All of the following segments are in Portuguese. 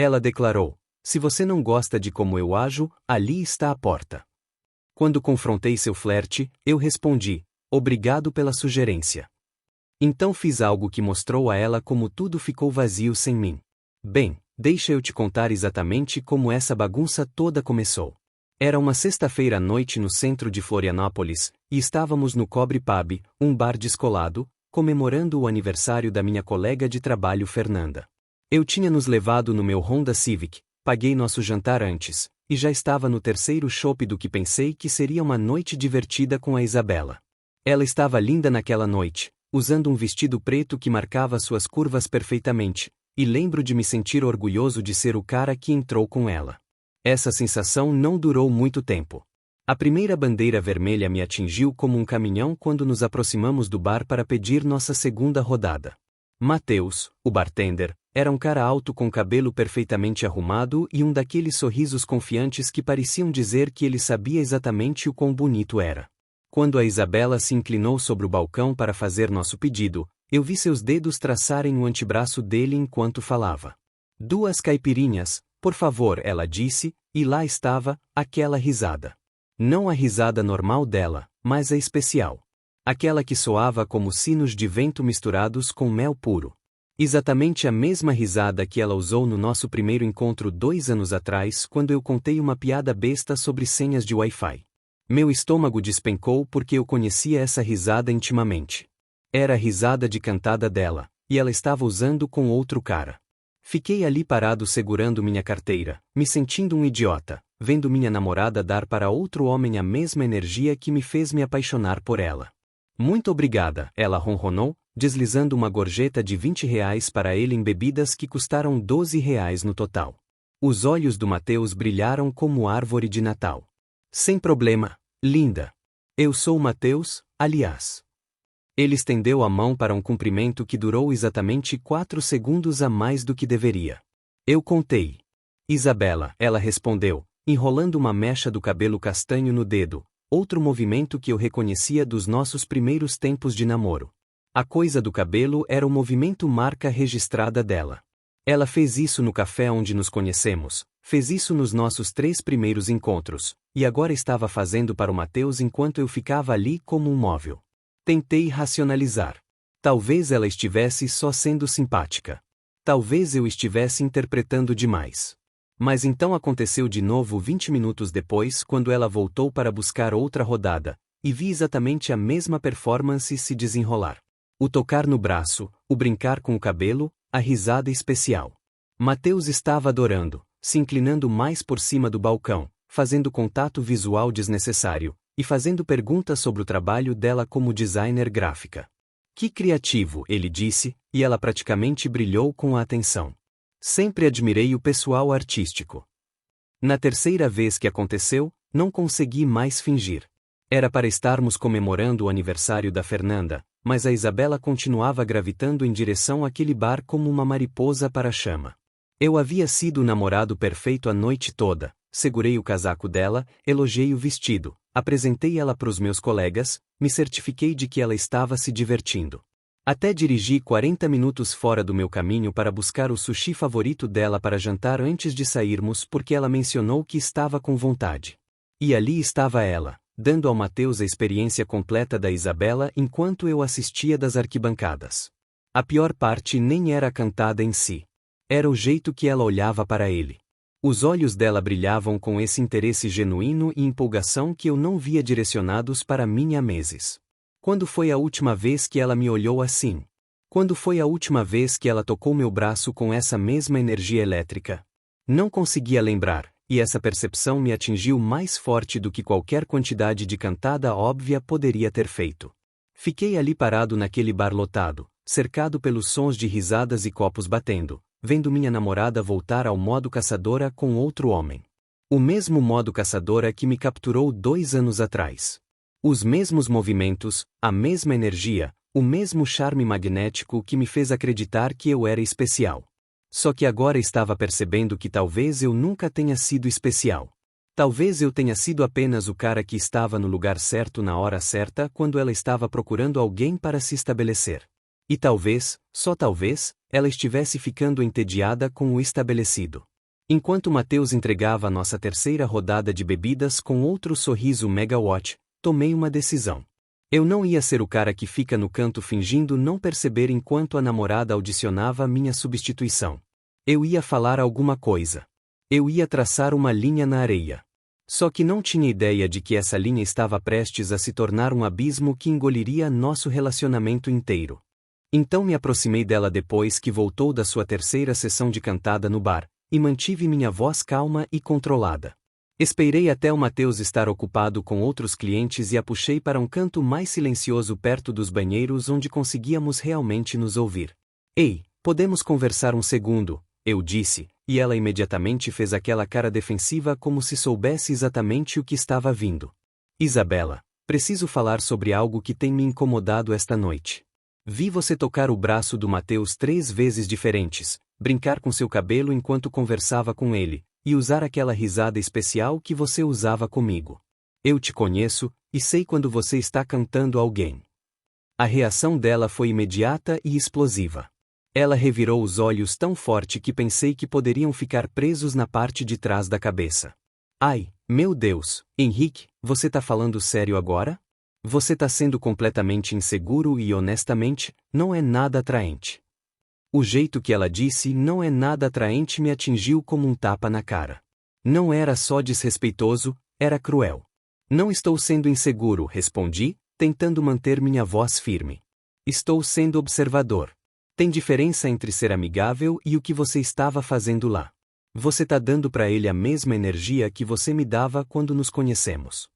Ela declarou: se você não gosta de como eu ajo, ali está a porta. Quando confrontei seu flerte, eu respondi: obrigado pela sugerência. Então fiz algo que mostrou a ela como tudo ficou vazio sem mim. Bem, deixa eu te contar exatamente como essa bagunça toda começou. Era uma sexta-feira à noite no centro de Florianópolis, e estávamos no Cobre Pub, um bar descolado, comemorando o aniversário da minha colega de trabalho Fernanda. Eu tinha nos levado no meu Honda Civic, paguei nosso jantar antes, e já estava no terceiro chopp do que pensei que seria uma noite divertida com a Isabela. Ela estava linda naquela noite, usando um vestido preto que marcava suas curvas perfeitamente, e lembro de me sentir orgulhoso de ser o cara que entrou com ela. Essa sensação não durou muito tempo. A primeira bandeira vermelha me atingiu como um caminhão quando nos aproximamos do bar para pedir nossa segunda rodada. Mateus, o bartender, era um cara alto com cabelo perfeitamente arrumado e um daqueles sorrisos confiantes que pareciam dizer que ele sabia exatamente o quão bonito era. Quando a Isabela se inclinou sobre o balcão para fazer nosso pedido, eu vi seus dedos traçarem o antebraço dele enquanto falava. 2 caipirinhas, por favor, ela disse, e lá estava, aquela risada. Não a risada normal dela, mas a especial. Aquela que soava como sinos de vento misturados com mel puro. Exatamente a mesma risada que ela usou no nosso primeiro encontro 2 anos atrás, quando eu contei uma piada besta sobre senhas de Wi-Fi. Meu estômago despencou porque eu conhecia essa risada intimamente. Era a risada de cantada dela, e ela estava usando com outro cara. Fiquei ali parado segurando minha carteira, me sentindo um idiota, vendo minha namorada dar para outro homem a mesma energia que me fez me apaixonar por ela. Muito obrigada, ela ronronou, deslizando uma gorjeta de R$ 20 para ele em bebidas que custaram R$ 12 no total. Os olhos do Mateus brilharam como árvore de Natal. Sem problema, linda. Eu sou o Mateus, aliás. Ele estendeu a mão para um cumprimento que durou exatamente 4 segundos a mais do que deveria. Eu contei. Isabela, ela respondeu, enrolando uma mecha do cabelo castanho no dedo, outro movimento que eu reconhecia dos nossos primeiros tempos de namoro. A coisa do cabelo era o movimento marca registrada dela. Ela fez isso no café onde nos conhecemos, fez isso nos nossos 3 primeiros encontros, e agora estava fazendo para o Mateus enquanto eu ficava ali como um móvel. Tentei racionalizar. Talvez ela estivesse só sendo simpática. Talvez eu estivesse interpretando demais. Mas então aconteceu de novo 20 minutos depois, quando ela voltou para buscar outra rodada, e vi exatamente a mesma performance se desenrolar. O tocar no braço, o brincar com o cabelo, a risada especial. Mateus estava adorando, se inclinando mais por cima do balcão, fazendo contato visual desnecessário, e fazendo perguntas sobre o trabalho dela como designer gráfica. Que criativo, ele disse, e ela praticamente brilhou com a atenção. Sempre admirei o pessoal artístico. Na terceira vez que aconteceu, não consegui mais fingir. Era para estarmos comemorando o aniversário da Fernanda, mas a Isabela continuava gravitando em direção àquele bar como uma mariposa para a chama. Eu havia sido o namorado perfeito a noite toda, segurei o casaco dela, elogiei o vestido, apresentei ela para os meus colegas, me certifiquei de que ela estava se divertindo. Até dirigi 40 minutos fora do meu caminho para buscar o sushi favorito dela para jantar antes de sairmos porque ela mencionou que estava com vontade. E ali estava ela, dando ao Mateus a experiência completa da Isabela enquanto eu assistia das arquibancadas. A pior parte nem era a cantada em si. Era o jeito que ela olhava para ele. Os olhos dela brilhavam com esse interesse genuíno e empolgação que eu não via direcionados para mim há meses. Quando foi a última vez que ela me olhou assim? Quando foi a última vez que ela tocou meu braço com essa mesma energia elétrica? Não conseguia lembrar, e essa percepção me atingiu mais forte do que qualquer quantidade de cantada óbvia poderia ter feito. Fiquei ali parado naquele bar lotado, cercado pelos sons de risadas e copos batendo, vendo minha namorada voltar ao modo caçadora com outro homem. O mesmo modo caçadora que me capturou 2 anos atrás. Os mesmos movimentos, a mesma energia, o mesmo charme magnético que me fez acreditar que eu era especial. Só que agora estava percebendo que talvez eu nunca tenha sido especial. Talvez eu tenha sido apenas o cara que estava no lugar certo na hora certa quando ela estava procurando alguém para se estabelecer. E talvez, só talvez, ela estivesse ficando entediada com o estabelecido. Enquanto Mateus entregava a nossa terceira rodada de bebidas com outro sorriso megawatt, tomei uma decisão. Eu não ia ser o cara que fica no canto fingindo não perceber enquanto a namorada audicionava minha substituição. Eu ia falar alguma coisa. Eu ia traçar uma linha na areia. Só que não tinha ideia de que essa linha estava prestes a se tornar um abismo que engoliria nosso relacionamento inteiro. Então me aproximei dela depois que voltou da sua terceira sessão de cantada no bar, e mantive minha voz calma e controlada. Esperei até o Mateus estar ocupado com outros clientes e a puxei para um canto mais silencioso perto dos banheiros onde conseguíamos realmente nos ouvir. Ei, podemos conversar um segundo, eu disse, e ela imediatamente fez aquela cara defensiva como se soubesse exatamente o que estava vindo. Isabela, preciso falar sobre algo que tem me incomodado esta noite. Vi você tocar o braço do Mateus 3 vezes diferentes, brincar com seu cabelo enquanto conversava com ele, e usar aquela risada especial que você usava comigo. Eu te conheço, e sei quando você está cantando alguém. A reação dela foi imediata e explosiva. Ela revirou os olhos tão forte que pensei que poderiam ficar presos na parte de trás da cabeça. Ai, meu Deus, Henrique, você tá falando sério agora? Você tá sendo completamente inseguro e honestamente, não é nada atraente. O jeito que ela disse não é nada atraente me atingiu como um tapa na cara. Não era só desrespeitoso, era cruel. Não estou sendo inseguro, respondi, tentando manter minha voz firme. Estou sendo observador. Tem diferença entre ser amigável e o que você estava fazendo lá. Você tá dando para ele a mesma energia que você me dava quando nos conhecemos.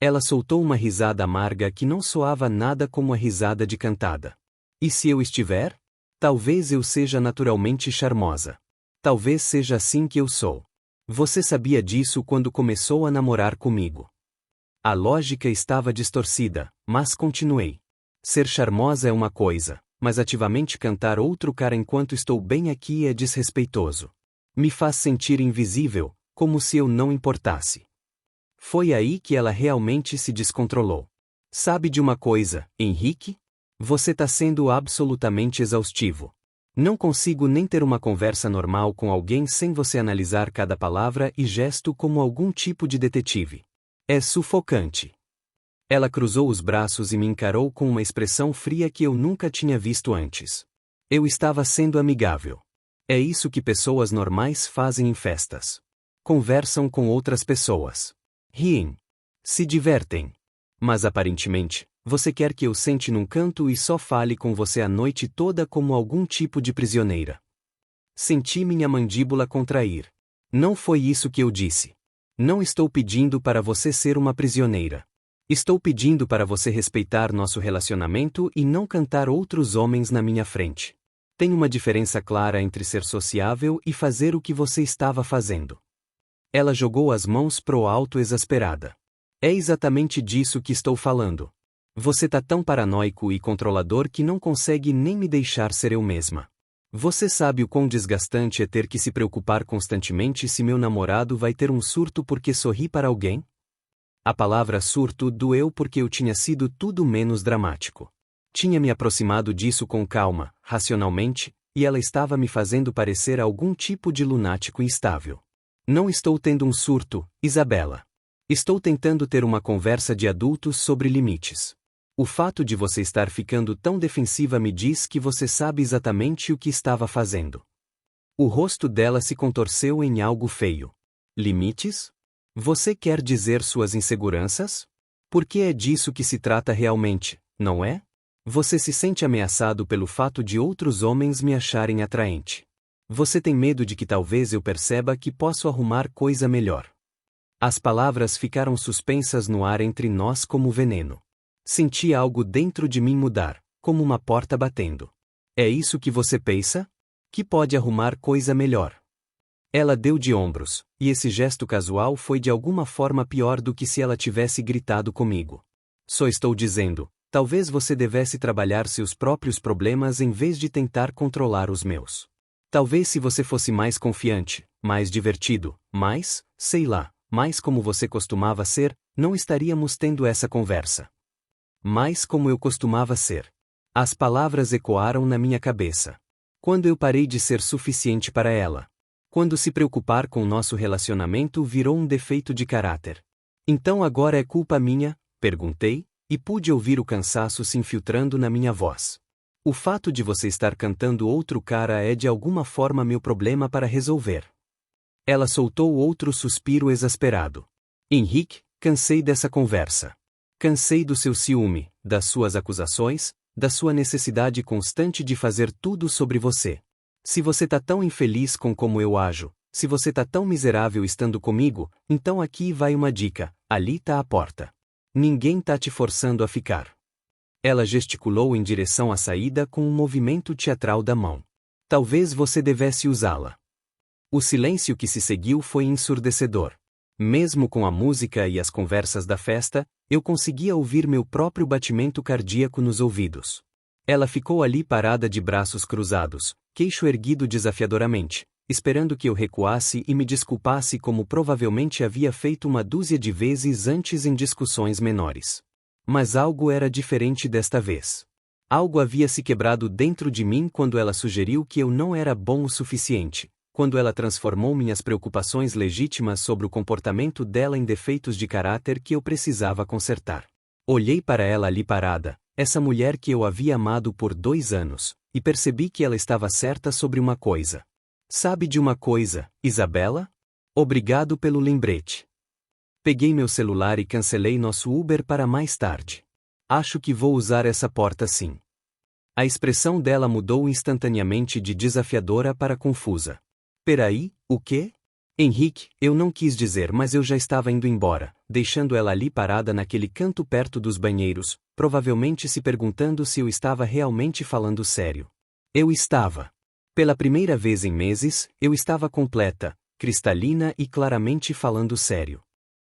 Ela soltou uma risada amarga que não soava nada como a risada de cantada. E se eu estiver? Talvez eu seja naturalmente charmosa. Talvez seja assim que eu sou. Você sabia disso quando começou a namorar comigo. A lógica estava distorcida, mas continuei. Ser charmosa é uma coisa, mas ativamente cantar outro cara enquanto estou bem aqui é desrespeitoso. Me faz sentir invisível, como se eu não importasse. Foi aí que ela realmente se descontrolou. Sabe de uma coisa, Henrique? Você tá sendo absolutamente exaustivo. Não consigo nem ter uma conversa normal com alguém sem você analisar cada palavra e gesto como algum tipo de detetive. É sufocante. Ela cruzou os braços e me encarou com uma expressão fria que eu nunca tinha visto antes. Eu estava sendo amigável. É isso que pessoas normais fazem em festas. Conversam com outras pessoas. Riem. Se divertem. Mas aparentemente, você quer que eu sente num canto e só fale com você a noite toda como algum tipo de prisioneira. Senti minha mandíbula contrair. Não foi isso que eu disse. Não estou pedindo para você ser uma prisioneira. Estou pedindo para você respeitar nosso relacionamento e não cantar outros homens na minha frente. Tem uma diferença clara entre ser sociável e fazer o que você estava fazendo. Ela jogou as mãos pro alto exasperada. É exatamente disso que estou falando. Você tá tão paranoico e controlador que não consegue nem me deixar ser eu mesma. Você sabe o quão desgastante é ter que se preocupar constantemente se meu namorado vai ter um surto porque sorri para alguém? A palavra surto doeu porque eu tinha sido tudo menos dramático. Tinha me aproximado disso com calma, racionalmente, e ela estava me fazendo parecer algum tipo de lunático instável. Não estou tendo um surto, Isabela. Estou tentando ter uma conversa de adultos sobre limites. O fato de você estar ficando tão defensiva me diz que você sabe exatamente o que estava fazendo. O rosto dela se contorceu em algo feio. Limites? Você quer dizer suas inseguranças? Porque é disso que se trata realmente, não é? Você se sente ameaçado pelo fato de outros homens me acharem atraente. Você tem medo de que talvez eu perceba que posso arrumar coisa melhor. As palavras ficaram suspensas no ar entre nós como veneno. Senti algo dentro de mim mudar, como uma porta batendo. É isso que você pensa? Que pode arrumar coisa melhor? Ela deu de ombros, e esse gesto casual foi de alguma forma pior do que se ela tivesse gritado comigo. Só estou dizendo, talvez você devesse trabalhar seus próprios problemas em vez de tentar controlar os meus. Talvez se você fosse mais confiante, mais divertido, mais, sei lá, mais como você costumava ser, não estaríamos tendo essa conversa. Mais como eu costumava ser. As palavras ecoaram na minha cabeça. Quando eu parei de ser suficiente para ela? Quando se preocupar com nosso relacionamento virou um defeito de caráter? Então agora é culpa minha? Perguntei, e pude ouvir o cansaço se infiltrando na minha voz. O fato de você estar cantando outro cara é de alguma forma meu problema para resolver. Ela soltou outro suspiro exasperado. Henrique, cansei dessa conversa. Cansei do seu ciúme, das suas acusações, da sua necessidade constante de fazer tudo sobre você. Se você tá tão infeliz com como eu ajo, se você tá tão miserável estando comigo, então aqui vai uma dica, ali tá a porta. Ninguém tá te forçando a ficar. Ela gesticulou em direção à saída com um movimento teatral da mão. Talvez você devesse usá-la. O silêncio que se seguiu foi ensurdecedor. Mesmo com a música e as conversas da festa, eu conseguia ouvir meu próprio batimento cardíaco nos ouvidos. Ela ficou ali parada de braços cruzados, queixo erguido desafiadoramente, esperando que eu recuasse e me desculpasse como provavelmente havia feito uma dúzia de vezes antes em discussões menores. Mas algo era diferente desta vez. Algo havia se quebrado dentro de mim quando ela sugeriu que eu não era bom o suficiente, quando ela transformou minhas preocupações legítimas sobre o comportamento dela em defeitos de caráter que eu precisava consertar. Olhei para ela ali parada, essa mulher que eu havia amado por 2 anos, e percebi que ela estava certa sobre uma coisa. Sabe de uma coisa, Isabela? Obrigado pelo lembrete. Peguei meu celular e cancelei nosso Uber para mais tarde. Acho que vou usar essa porta sim. A expressão dela mudou instantaneamente de desafiadora para confusa. Peraí, o quê? Henrique, eu não quis dizer, mas eu já estava indo embora, deixando ela ali parada naquele canto perto dos banheiros, provavelmente se perguntando se eu estava realmente falando sério. Eu estava. Pela primeira vez em meses, eu estava completa, cristalina e claramente falando sério.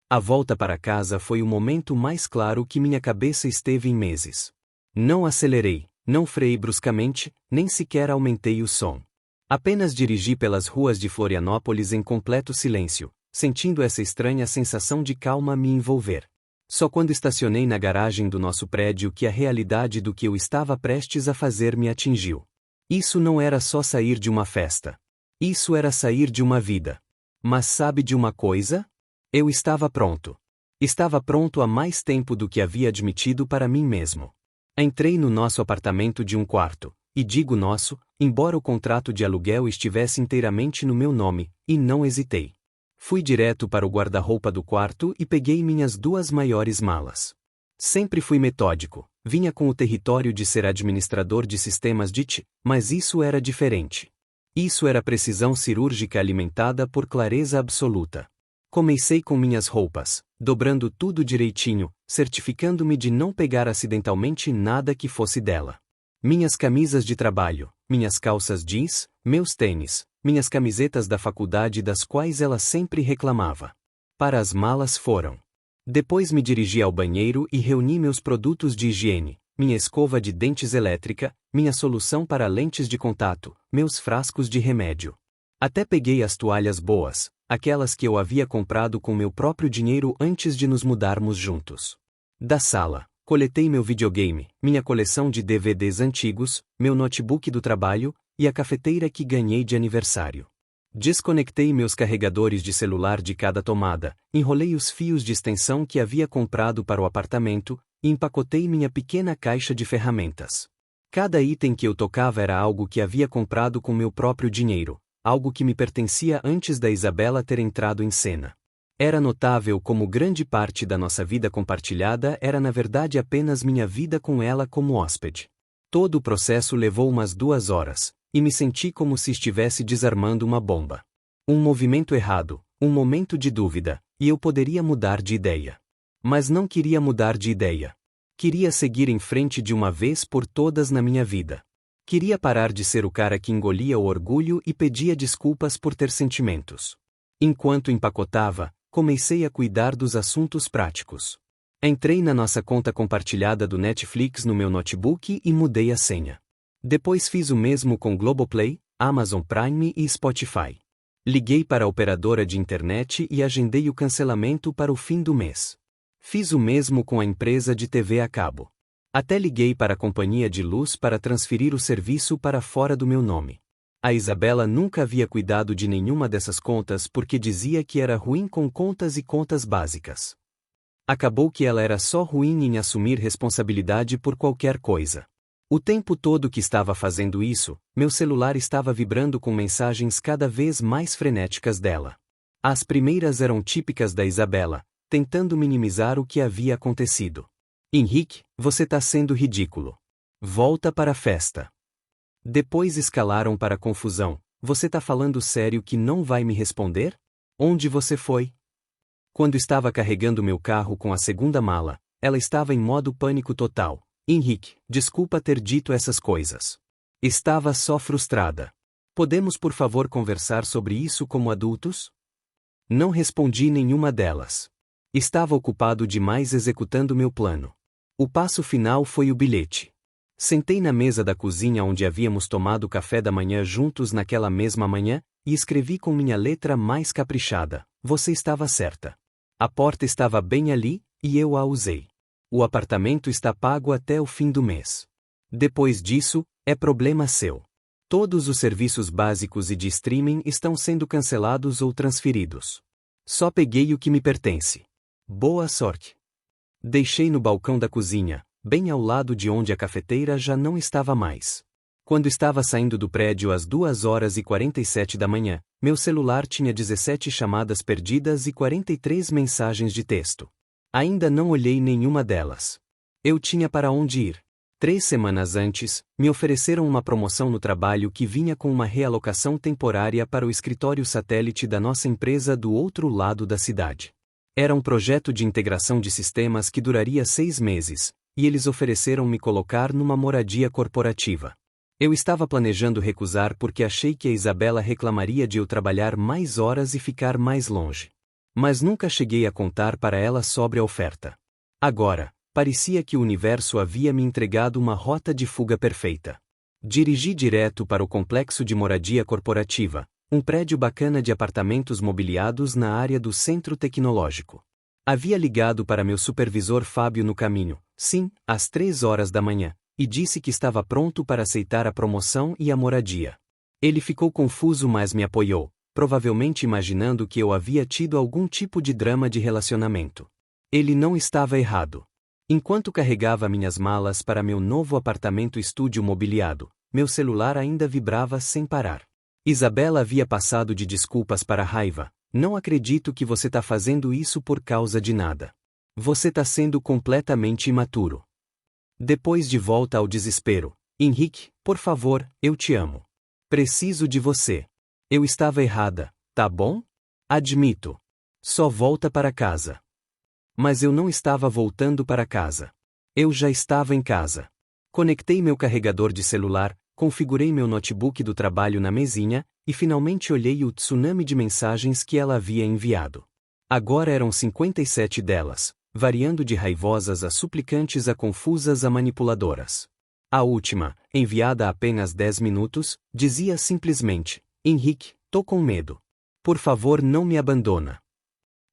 A volta para casa foi o momento mais claro que minha cabeça esteve em meses. Não acelerei, não freiei bruscamente, nem sequer aumentei o som. Apenas dirigi pelas ruas de Florianópolis em completo silêncio, sentindo essa estranha sensação de calma me envolver. Só quando estacionei na garagem do nosso prédio que a realidade do que eu estava prestes a fazer me atingiu. Isso não era só sair de uma festa. Isso era sair de uma vida. Mas sabe de uma coisa? Eu estava pronto. Estava pronto há mais tempo do que havia admitido para mim mesmo. Entrei no nosso apartamento de 1 quarto, e digo nosso, embora o contrato de aluguel estivesse inteiramente no meu nome, e não hesitei. Fui direto para o guarda-roupa do quarto e peguei minhas 2 maiores malas. Sempre fui metódico, vinha com o território de ser administrador de sistemas de TI, mas isso era diferente. Isso era precisão cirúrgica alimentada por clareza absoluta. Comecei com minhas roupas, dobrando tudo direitinho, certificando-me de não pegar acidentalmente nada que fosse dela. Minhas camisas de trabalho, minhas calças jeans, meus tênis, minhas camisetas da faculdade das quais ela sempre reclamava. Para as malas foram. Depois me dirigi ao banheiro e reuni meus produtos de higiene, minha escova de dentes elétrica, minha solução para lentes de contato, meus frascos de remédio. Até peguei as toalhas boas, aquelas que eu havia comprado com meu próprio dinheiro antes de nos mudarmos juntos. Da sala, coletei meu videogame, minha coleção de DVDs antigos, meu notebook do trabalho, e a cafeteira que ganhei de aniversário. Desconectei meus carregadores de celular de cada tomada, enrolei os fios de extensão que havia comprado para o apartamento, e empacotei minha pequena caixa de ferramentas. Cada item que eu tocava era algo que havia comprado com meu próprio dinheiro, algo que me pertencia antes da Isabela ter entrado em cena. Era notável como grande parte da nossa vida compartilhada era na verdade apenas minha vida com ela como hóspede. Todo o processo levou umas 2 horas, e me senti como se estivesse desarmando uma bomba. Um movimento errado, um momento de dúvida, e eu poderia mudar de ideia. Mas não queria mudar de ideia. Queria seguir em frente de uma vez por todas na minha vida. Queria parar de ser o cara que engolia o orgulho e pedia desculpas por ter sentimentos. Enquanto empacotava, comecei a cuidar dos assuntos práticos. Entrei na nossa conta compartilhada do Netflix no meu notebook e mudei a senha. Depois fiz o mesmo com Globoplay, Amazon Prime e Spotify. Liguei para a operadora de internet e agendei o cancelamento para o fim do mês. Fiz o mesmo com a empresa de TV a cabo. Até liguei para a companhia de luz para transferir o serviço para fora do meu nome. A Isabela nunca havia cuidado de nenhuma dessas contas porque dizia que era ruim com contas e contas básicas. Acabou que ela era só ruim em assumir responsabilidade por qualquer coisa. O tempo todo que estava fazendo isso, meu celular estava vibrando com mensagens cada vez mais frenéticas dela. As primeiras eram típicas da Isabela, tentando minimizar o que havia acontecido. Henrique, você tá sendo ridículo. Volta para a festa. Depois escalaram para a confusão. Você tá falando sério que não vai me responder? Onde você foi? Quando estava carregando meu carro com a segunda mala, ela estava em modo pânico total. Henrique, desculpa ter dito essas coisas. Estava só frustrada. Podemos por favor conversar sobre isso como adultos? Não respondi nenhuma delas. Estava ocupado demais executando meu plano. O passo final foi o bilhete. Sentei na mesa da cozinha onde havíamos tomado café da manhã juntos naquela mesma manhã, e escrevi com minha letra mais caprichada: você estava certa. A porta estava bem ali, e eu a usei. O apartamento está pago até o fim do mês. Depois disso, é problema seu. Todos os serviços básicos e de streaming estão sendo cancelados ou transferidos. Só peguei o que me pertence. Boa sorte. Deixei no balcão da cozinha, bem ao lado de onde a cafeteira já não estava mais. Quando estava saindo do prédio às 2h47 da manhã, meu celular tinha 17 chamadas perdidas e 43 mensagens de texto. Ainda não olhei nenhuma delas. Eu tinha para onde ir. 3 semanas antes, me ofereceram uma promoção no trabalho que vinha com uma realocação temporária para o escritório satélite da nossa empresa do outro lado da cidade. Era um projeto de integração de sistemas que duraria 6 meses, e eles ofereceram me colocar numa moradia corporativa. Eu estava planejando recusar porque achei que a Isabela reclamaria de eu trabalhar mais horas e ficar mais longe. Mas nunca cheguei a contar para ela sobre a oferta. Agora, parecia que o universo havia me entregado uma rota de fuga perfeita. Dirigi direto para o complexo de moradia corporativa, um prédio bacana de apartamentos mobiliados na área do centro tecnológico. Havia ligado para meu supervisor Fábio no caminho, sim, às 3 horas da manhã, e disse que estava pronto para aceitar a promoção e a moradia. Ele ficou confuso, mas me apoiou, provavelmente imaginando que eu havia tido algum tipo de drama de relacionamento. Ele não estava errado. Enquanto carregava minhas malas para meu novo apartamento estúdio mobiliado, meu celular ainda vibrava sem parar. Isabela havia passado de desculpas para raiva. Não acredito que você tá fazendo isso por causa de nada. Você tá sendo completamente imaturo. Depois de volta ao desespero. Henrique, por favor, eu te amo. Preciso de você. Eu estava errada, tá bom? Admito. Só volta para casa. Mas eu não estava voltando para casa. Eu já estava em casa. Conectei meu carregador de celular, configurei meu notebook do trabalho na mesinha, e finalmente olhei o tsunami de mensagens que ela havia enviado. Agora eram 57 delas, variando de raivosas a suplicantes a confusas a manipuladoras. A última, enviada há apenas 10 minutos, dizia simplesmente: Henrique, tô com medo. Por favor, não me abandona.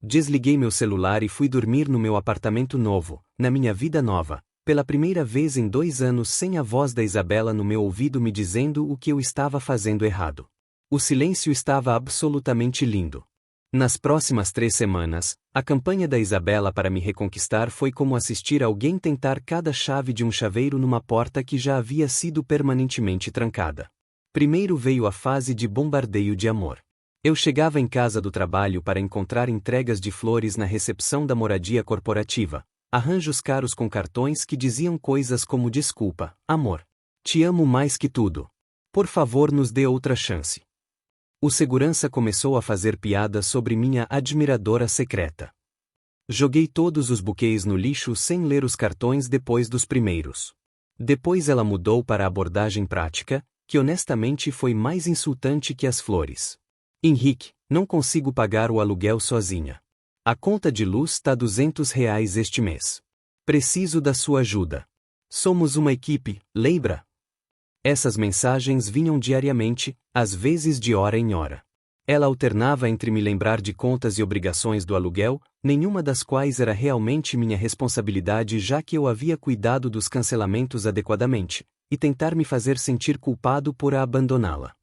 Desliguei meu celular e fui dormir no meu apartamento novo, na minha vida nova, pela primeira vez em 2 anos sem a voz da Isabela no meu ouvido me dizendo o que eu estava fazendo errado. O silêncio estava absolutamente lindo. Nas próximas 3 semanas, a campanha da Isabela para me reconquistar foi como assistir alguém tentar cada chave de um chaveiro numa porta que já havia sido permanentemente trancada. Primeiro veio a fase de bombardeio de amor. Eu chegava em casa do trabalho para encontrar entregas de flores na recepção da moradia corporativa, arranjos caros com cartões que diziam coisas como: desculpa, amor. Te amo mais que tudo. Por favor, nos dê outra chance. O segurança começou a fazer piadas sobre minha admiradora secreta. Joguei todos os buquês no lixo sem ler os cartões depois dos primeiros. Depois ela mudou para a abordagem prática, que honestamente foi mais insultante que as flores. Henrique, não consigo pagar o aluguel sozinha. A conta de luz tá R$ 200 este mês. Preciso da sua ajuda. Somos uma equipe, lembra? Essas mensagens vinham diariamente, às vezes de hora em hora. Ela alternava entre me lembrar de contas e obrigações do aluguel, nenhuma das quais era realmente minha responsabilidade já que eu havia cuidado dos cancelamentos adequadamente, e tentar me fazer sentir culpado por a abandoná-la.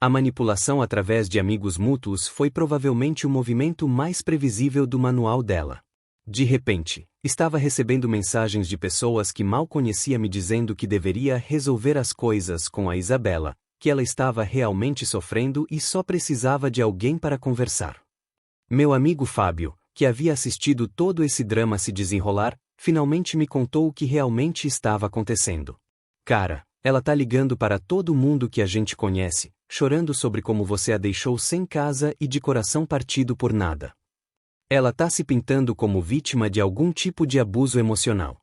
A manipulação através de amigos mútuos foi provavelmente o movimento mais previsível do manual dela. De repente, estava recebendo mensagens de pessoas que mal conhecia me dizendo que deveria resolver as coisas com a Isabela, que ela estava realmente sofrendo e só precisava de alguém para conversar. Meu amigo Fábio, que havia assistido todo esse drama se desenrolar, finalmente me contou o que realmente estava acontecendo. Cara, ela tá ligando para todo mundo que a gente conhece, chorando sobre como você a deixou sem casa e de coração partido por nada. Ela tá se pintando como vítima de algum tipo de abuso emocional.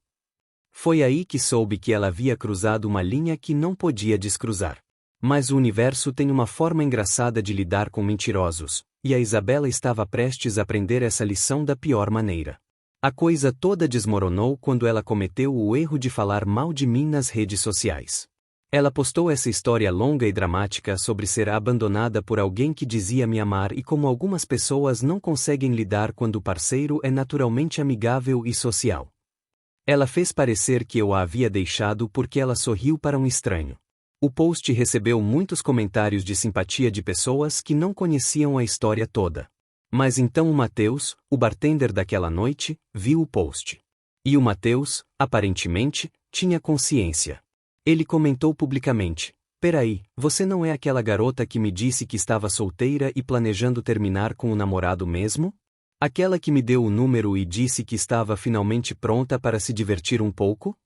Foi aí que soube que ela havia cruzado uma linha que não podia descruzar. Mas o universo tem uma forma engraçada de lidar com mentirosos, e a Isabela estava prestes a aprender essa lição da pior maneira. A coisa toda desmoronou quando ela cometeu o erro de falar mal de mim nas redes sociais. Ela postou essa história longa e dramática sobre ser abandonada por alguém que dizia me amar e como algumas pessoas não conseguem lidar quando o parceiro é naturalmente amigável e social. Ela fez parecer que eu a havia deixado porque ela sorriu para um estranho. O post recebeu muitos comentários de simpatia de pessoas que não conheciam a história toda. Mas então o Matheus, o bartender daquela noite, viu o post. E o Matheus, aparentemente, tinha consciência. Ele comentou publicamente: "Peraí, você não é aquela garota que me disse que estava solteira e planejando terminar com o namorado mesmo? Aquela que me deu o número e disse que estava finalmente pronta para se divertir um pouco?"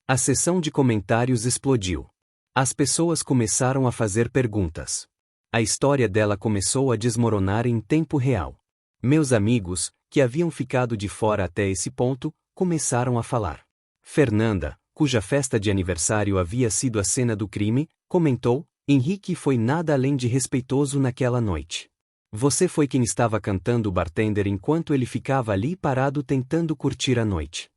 A seção de comentários explodiu. As pessoas começaram a fazer perguntas. A história dela começou a desmoronar em tempo real. Meus amigos, que haviam ficado de fora até esse ponto, começaram a falar. Fernanda, cuja festa de aniversário havia sido a cena do crime, comentou: "Henrique foi nada além de respeitoso naquela noite. Você foi quem estava cantando o bartender enquanto ele ficava ali parado tentando curtir a noite."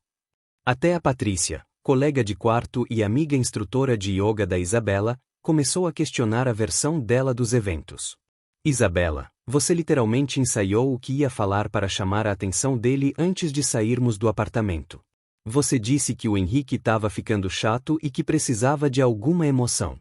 Até a Patrícia, colega de quarto e amiga instrutora de yoga da Isabela, começou a questionar a versão dela dos eventos. "Isabela, você literalmente ensaiou o que ia falar para chamar a atenção dele antes de sairmos do apartamento. Você disse que o Henrique estava ficando chato e que precisava de alguma emoção."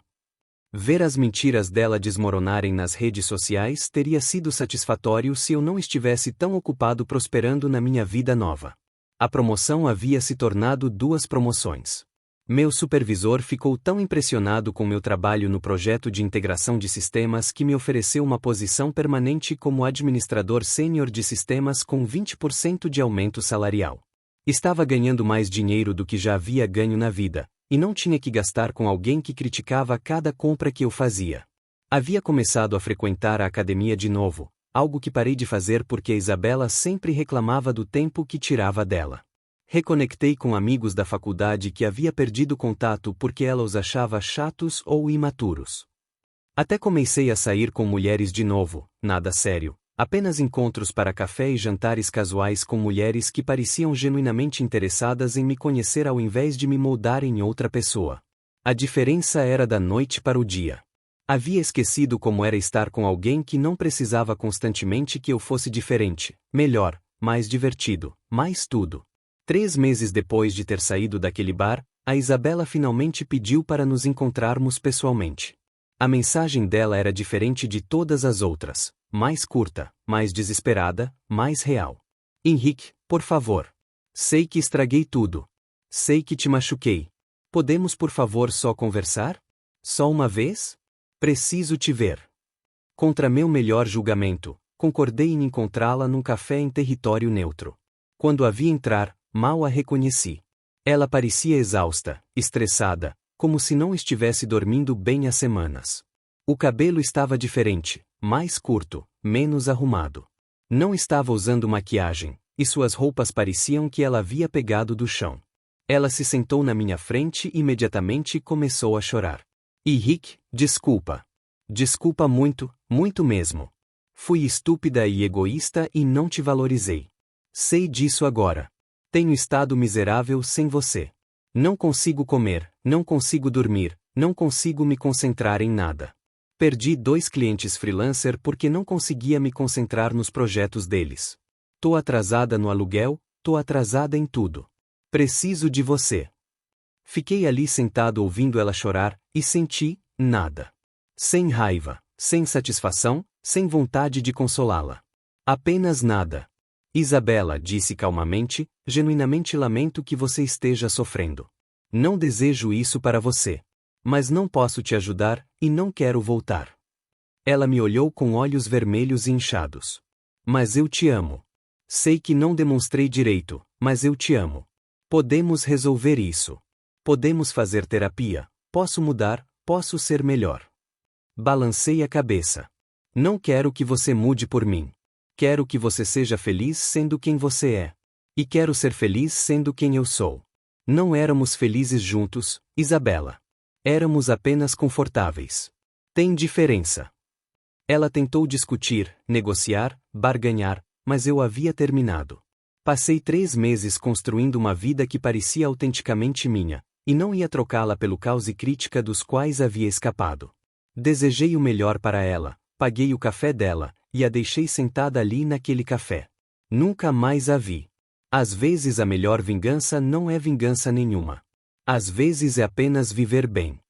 Ver as mentiras dela desmoronarem nas redes sociais teria sido satisfatório se eu não estivesse tão ocupado prosperando na minha vida nova. A promoção havia se tornado 2 promoções. Meu supervisor ficou tão impressionado com meu trabalho no projeto de integração de sistemas que me ofereceu uma posição permanente como administrador sênior de sistemas com 20% de aumento salarial. Estava ganhando mais dinheiro do que já havia ganho na vida, e não tinha que gastar com alguém que criticava cada compra que eu fazia. Havia começado a frequentar a academia de novo, algo que parei de fazer porque a Isabela sempre reclamava do tempo que tirava dela. Reconectei com amigos da faculdade que havia perdido contato porque ela os achava chatos ou imaturos. Até comecei a sair com mulheres de novo, nada sério, apenas encontros para café e jantares casuais com mulheres que pareciam genuinamente interessadas em me conhecer ao invés de me moldar em outra pessoa. A diferença era da noite para o dia. Havia esquecido como era estar com alguém que não precisava constantemente que eu fosse diferente, melhor, mais divertido, mais tudo. 3 meses depois de ter saído daquele bar, a Isabela finalmente pediu para nos encontrarmos pessoalmente. A mensagem dela era diferente de todas as outras, mais curta, mais desesperada, mais real. "Henrique, por favor. Sei que estraguei tudo. Sei que te machuquei. Podemos por favor só conversar? Só uma vez? Preciso te ver." Contra meu melhor julgamento, concordei em encontrá-la num café em território neutro. Quando a vi entrar, mal a reconheci. Ela parecia exausta, estressada, como se não estivesse dormindo bem há semanas. O cabelo estava diferente, mais curto, menos arrumado. Não estava usando maquiagem, e suas roupas pareciam que ela havia pegado do chão. Ela se sentou na minha frente e imediatamente começou a chorar. "Henrique, desculpa. Desculpa muito, muito mesmo. Fui estúpida e egoísta e não te valorizei. Sei disso agora. Tenho estado miserável sem você. Não consigo comer, não consigo dormir, não consigo me concentrar em nada. Perdi 2 clientes freelancer porque não conseguia me concentrar nos projetos deles. Tô atrasada no aluguel, tô atrasada em tudo. Preciso de você. Fiquei ali sentado ouvindo ela chorar, e senti nada. Sem raiva, sem satisfação, sem vontade de consolá-la. Apenas nada. Isabela, disse calmamente, genuinamente lamento que você esteja sofrendo. Não desejo isso para você. Mas não posso te ajudar, e não quero voltar. Ela me olhou com olhos vermelhos e inchados. Mas eu te amo. Sei que não demonstrei direito, mas eu te amo. Podemos resolver isso. Podemos fazer terapia. Posso mudar, posso ser melhor. Balancei a cabeça. Não quero que você mude por mim. Quero que você seja feliz sendo quem você é. E quero ser feliz sendo quem eu sou. Não éramos felizes juntos, Isabela. Éramos apenas confortáveis. Tem diferença. Ela tentou discutir, negociar, barganhar, mas eu havia terminado. Passei 3 meses construindo uma vida que parecia autenticamente minha, e não ia trocá-la pelo caos e crítica dos quais havia escapado. Desejei o melhor para ela, paguei o café dela, e a deixei sentada ali naquele café. Nunca mais a vi. Às vezes a melhor vingança não é vingança nenhuma. Às vezes é apenas viver bem.